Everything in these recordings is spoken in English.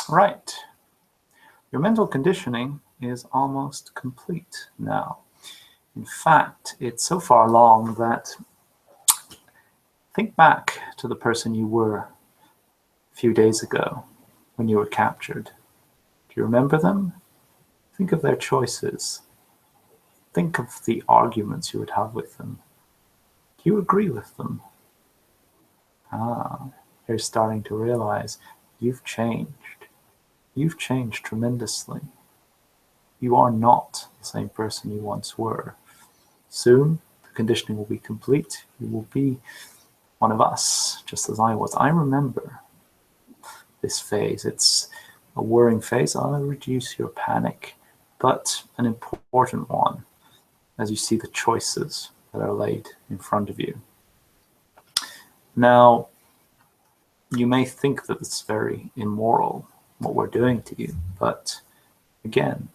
Right. Your mental conditioning is almost complete now. In fact, it's so far along that think back to the person you were a few days ago when you were captured. Do you remember them? Think of their choices. Think of the arguments you would have with them. Do you agree with them? You're starting to realize you've changed. You've changed tremendously. You are not the same person you once were. Soon, the conditioning will be complete. You will be one of us, just as I was. I remember this phase. It's a worrying phase. I'll reduce your panic, but an important one as you see the choices that are laid in front of you. Now, you may think that it's very immoral what we're doing to you, but again,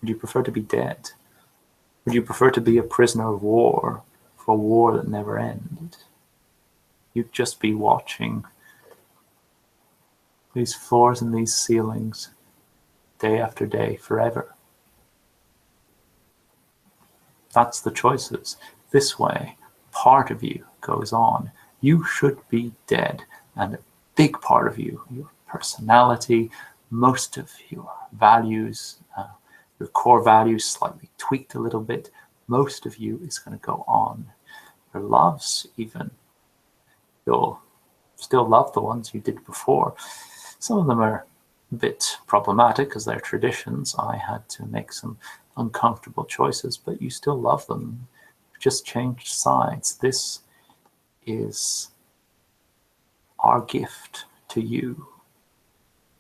would you prefer to be dead? Would you prefer to be a prisoner of war for a war that never ended? You'd just be watching these floors and these ceilings day after day forever. That's the choices. This way, part of you goes on. You should be dead, and a big part of you, your personality, most of your values, your core values slightly tweaked a little bit, most of you is going to go on. Your loves even, you'll still love the ones you did before. Some of them are a bit problematic because they're traditions. I had to make some uncomfortable choices, but you still love them. You've just changed sides. This is our gift to you.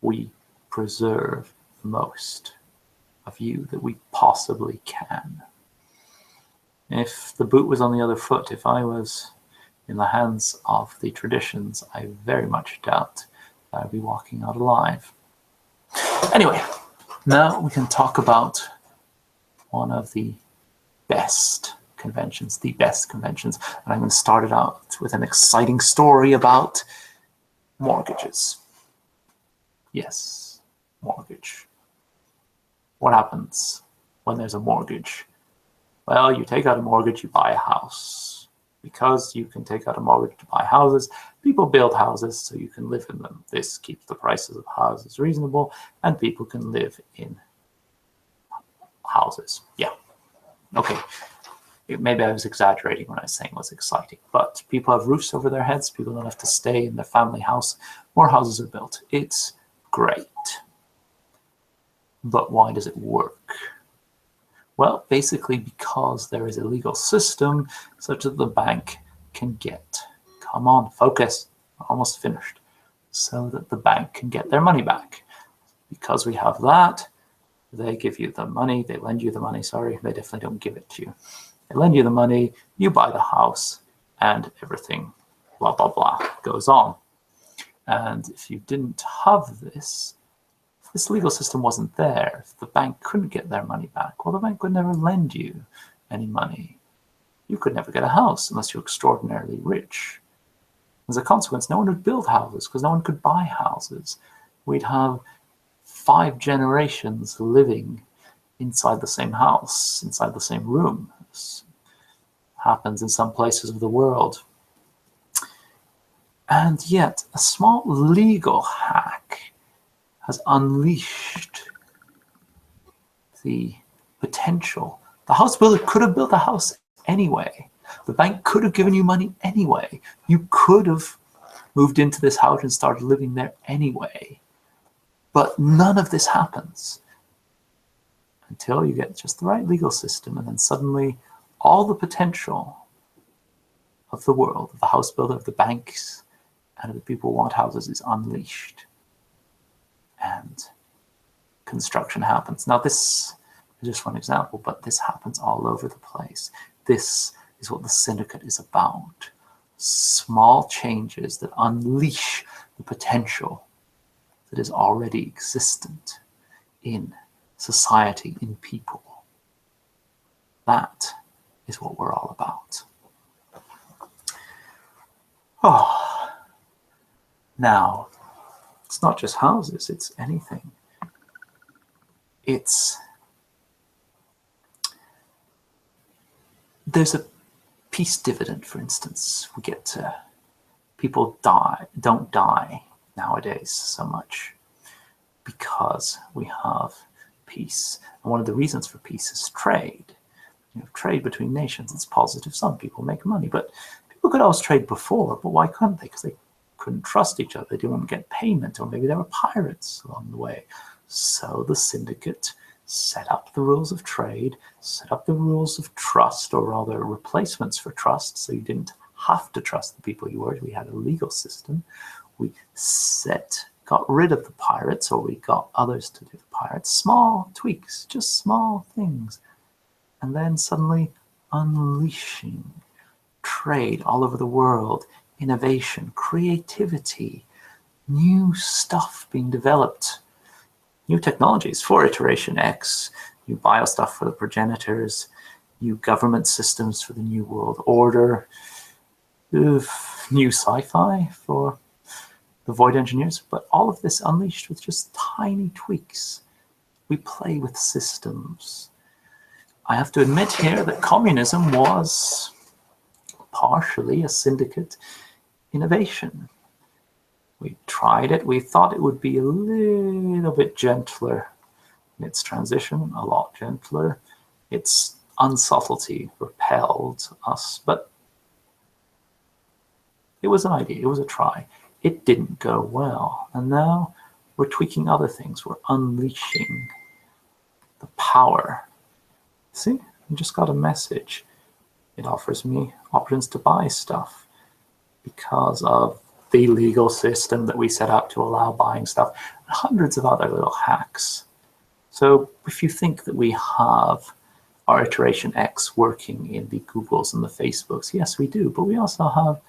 We preserve the most of you that we possibly can. If the boot was on the other foot, if I was in the hands of the traditions, I very much doubt that I'd be walking out alive. Anyway, now we can talk about one of the best conventions, and I'm going to start it out with an exciting story about mortgages. Yes, mortgage. What happens when there's a mortgage? Well, you take out a mortgage, you buy a house. Because you can take out a mortgage to buy houses, people build houses so you can live in them. This keeps the prices of houses reasonable, and people can live in houses. Yeah. Okay. Maybe I was exaggerating when I was saying it was exciting, but people have roofs over their heads. People don't have to stay in their family house. More houses are built. It's great. But why does it work? Well, basically because there is a legal system such that the bank can get, come on, focus, almost finished, so that the bank can get their money back. Because we have that, they give you the money, they lend you the money, sorry, they definitely don't give it to you. They lend you the money, you buy the house, and everything, blah, blah, blah, goes on. And if you didn't have this, if this legal system wasn't there, if the bank couldn't get their money back, well, the bank would never lend you any money. You could never get a house unless you're extraordinarily rich. As a consequence, no one would build houses because no one could buy houses. We'd have 5 generations living inside the same house, inside the same room. This happens in some places of the world. And yet, a small legal hack has unleashed the potential. The house builder could have built a house anyway. The bank could have given you money anyway. You could have moved into this house and started living there anyway. But none of this happens until you get just the right legal system, and then suddenly all the potential of the world, of the house builder, of the banks, and of the people who want houses is unleashed. And construction happens. Now this is just one example, but this happens all over the place. This is what the Syndicate is about. Small changes that unleash the potential that is already existent in society, in people. That is what we're all about. Oh. Now, It's not just houses, it's anything. There's a peace dividend, for instance. We get to, people don't die nowadays so much because we have peace. And one of the reasons for peace is trade. Trade between nations, it's positive. Some people make money, but people could always trade before, but why couldn't they? Because they couldn't trust each other. They didn't get payment, or maybe there were pirates along the way. So the Syndicate set up the rules of trade, set up the rules of trust, or rather replacements for trust, so you didn't have to trust the people you were. We had a legal system. We got rid of the pirates, or we got others to do the pirates. Small tweaks, just small things. And then suddenly unleashing trade all over the world, innovation, creativity, new stuff being developed, new technologies for iteration X, new bio stuff for the progenitors, new government systems for the new world order, new sci-fi for the void engineers, but all of this unleashed with just tiny tweaks. We play with systems. I have to admit here that communism was partially a syndicate innovation. We tried it. We thought it would be a little bit gentler in its transition, a lot gentler. Its unsubtlety repelled us, but it was an idea. It was a try. It didn't go well. And now we're tweaking other things. We're unleashing the power. See, I just got a message. It offers me options to buy stuff because of the legal system that we set up to allow buying stuff, and hundreds of other little hacks. So if you think that we have our iteration X working in the Googles and the Facebooks, yes, we do, but we also have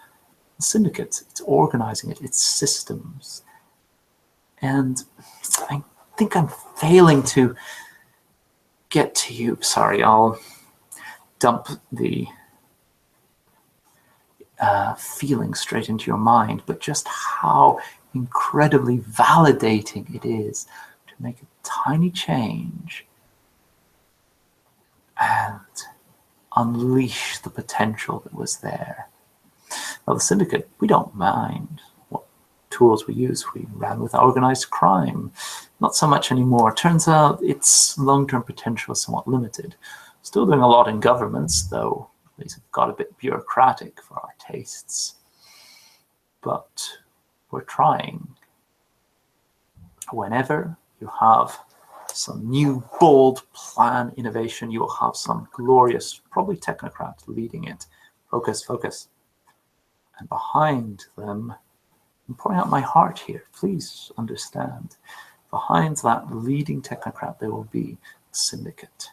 the Syndicate. It's organizing it, it's systems. And I think I'm failing to get to you. Sorry, I'll dump the feeling straight into your mind, but just how incredibly validating it is to make a tiny change and unleash the potential that was there. Now, the Syndicate, we don't mind what tools we use. We ran with organized crime. Not so much anymore. Turns out its long-term potential is somewhat limited. Still doing a lot in governments, though these have got a bit bureaucratic for our tastes. But we're trying. Whenever you have some new, bold plan innovation, you will have some glorious, probably technocrat leading it. Focus, focus. And behind them, I'm pouring out my heart here, please understand. Behind that leading technocrat, there will be a syndicate.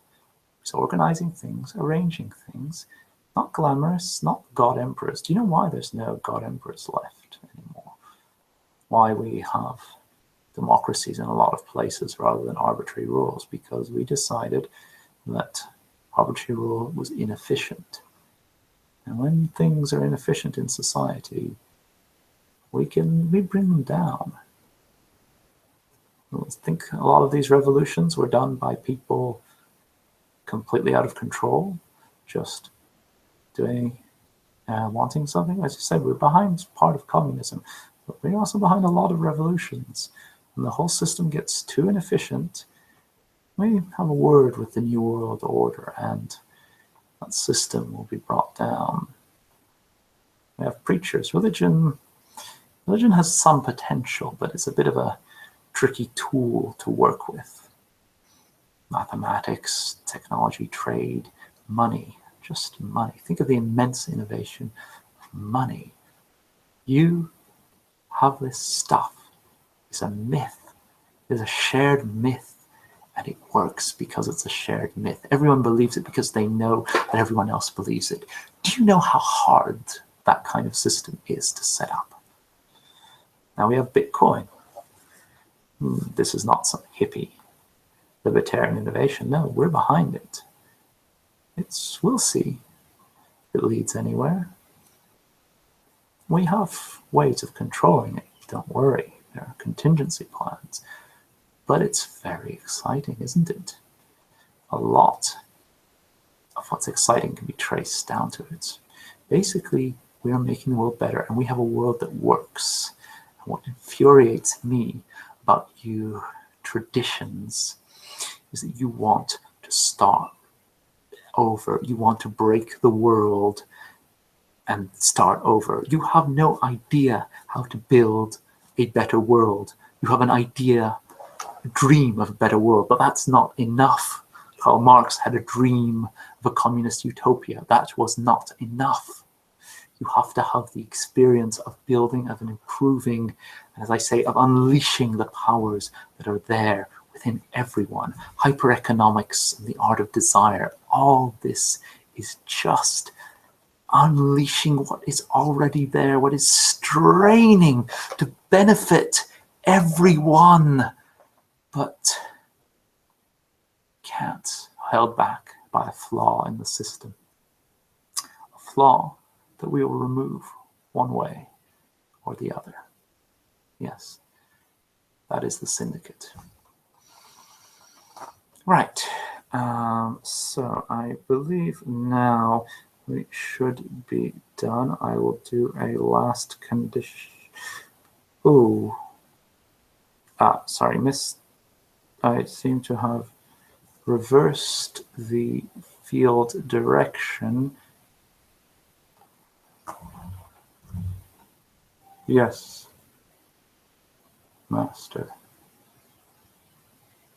It's organizing things, arranging things, not glamorous, not god emperors. Do you know why there's no god emperors left anymore? Why we have democracies in a lot of places rather than arbitrary rules? Because we decided that arbitrary rule was inefficient. And when things are inefficient in society, we bring them down. I think a lot of these revolutions were done by people completely out of control, just doing, wanting something. As you said, we're behind part of communism, but we're also behind a lot of revolutions. When the whole system gets too inefficient, we have a word with the New World Order, and that system will be brought down. We have preachers. Religion has some potential, but it's a bit of a tricky tool to work with. Mathematics, technology, trade, money, just money. Think of the immense innovation of money. You have this stuff. It's a myth. It's a shared myth. And it works because it's a shared myth. Everyone believes it because they know that everyone else believes it. Do you know how hard that kind of system is to set up? Now we have Bitcoin. This is not some hippie libertarian innovation. No, we're behind it. We'll see if it leads anywhere. We have ways of controlling it, don't worry. There are contingency plans. But it's very exciting, isn't it? A lot of what's exciting can be traced down to it. Basically, we are making the world better, and we have a world that works. And what infuriates me about you traditions is that you want to start over. You want to break the world and start over. You have no idea how to build a better world. You have an idea, a dream of a better world, but that's not enough. Karl Marx had a dream of a communist utopia. That was not enough. You have to have the experience of building, of improving, and as I say, of unleashing the powers that are there within everyone. Hypereconomics and the art of desire, all this is just unleashing what is already there, what is straining to benefit everyone, but can't, held back by a flaw in the system. A flaw that we will remove one way or the other. Yes, that is the Syndicate. Right, so I believe now we should be done. I will do a last condition. Ooh. Sorry, I seem to have reversed the field direction. Yes. Master.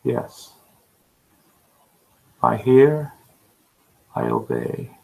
Yes. I hear, I obey.